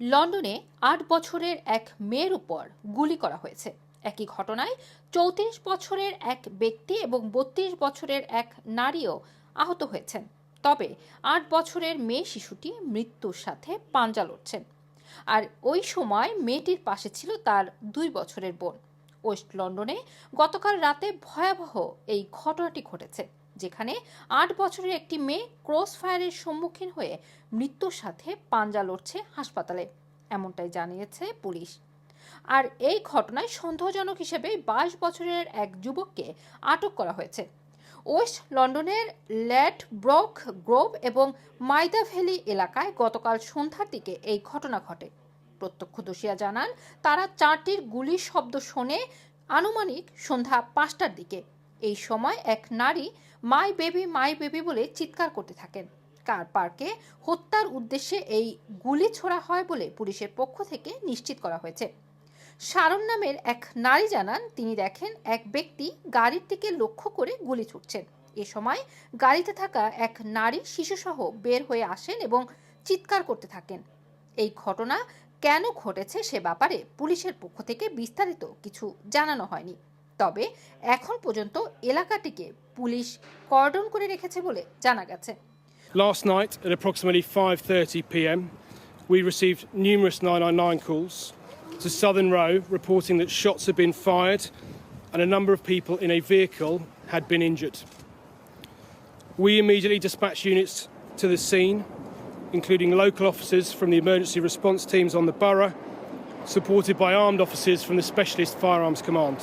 লন্ডনে ৮ বছরের এক মেয়ের উপর গুলি করা হয়েছে। একই ঘটনায় ৩৪ বছরের এক ব্যক্তি এবং ৩২ বছরের এক নারীও আহত হয়েছেন। তবে ৮ বছরের মেয়ে শিশুটি মৃত্যুর সাথে পাঞ্জা লড়ছেন। আর ওই সময় মেয়েটির পাশে ছিল তার ২ বছরের বোন। ওয়েস্ট লন্ডনে গতকাল রাতে ভয়াবহ এই ঘটনাটি ঘটেছে, যেখানে ৮ বছরের একটি মেয়ে ক্রস ফায়ারের সম্মুখীন হয়ে মৃত্যুর সাথে পাঞ্জা লড়ছে হাসপাতালে, এমনটাই জানিয়েছে পুলিশ। আর এই ঘটনায় সন্দেহজনক হিসেবে ২২ বছরের এক যুবককে আটক করা হয়েছে। ওয়েস্ট লন্ডনের ল্যাডব্রক গ্রোভ এবং মাইদা ভ্যালি এলাকায় গতকাল সন্ধ্যার দিকে এই ঘটনা ঘটে। প্রত্যক্ষদর্শীরা জানান, তারা ৪টির গুলির শব্দ শোনে আনুমানিক সন্ধ্যা ৫টার দিকে। এই সময় এক নারী মাই বেবি বলে চিৎকার করতে থাকেন। কার পার্কে হত্যার উদ্দেশ্যে এই গুলি ছোড়া হয় বলে পুলিশের পক্ষ থেকে নিশ্চিত করা হয়েছে। শারন নামের এক নারী জানান, তিনি দেখেন এক ব্যক্তি গাড়ির দিকে লক্ষ্য করে গুলি ছুটছেন। এ সময় গাড়িতে থাকা এক নারী শিশুসহ বের হয়ে আসেন এবং চিৎকার করতে থাকেন। এই ঘটনা কেন ঘটেছে সে ব্যাপারে পুলিশের পক্ষ থেকে বিস্তারিত কিছু জানানো হয়নি। তবে এখন পর্যন্ত এলাকাটিকে পুলিশ কর্ডন করে রেখেছে বলে জানা গেছে। Last night at approximately 5:30 p.m, we received numerous 999 calls to Southern Row reporting that shots had been fired and a number of people in a vehicle had been injured. We immediately dispatched units to the scene, including local officers from the emergency response teams on the borough, supported by armed officers from the Specialist Firearms Command.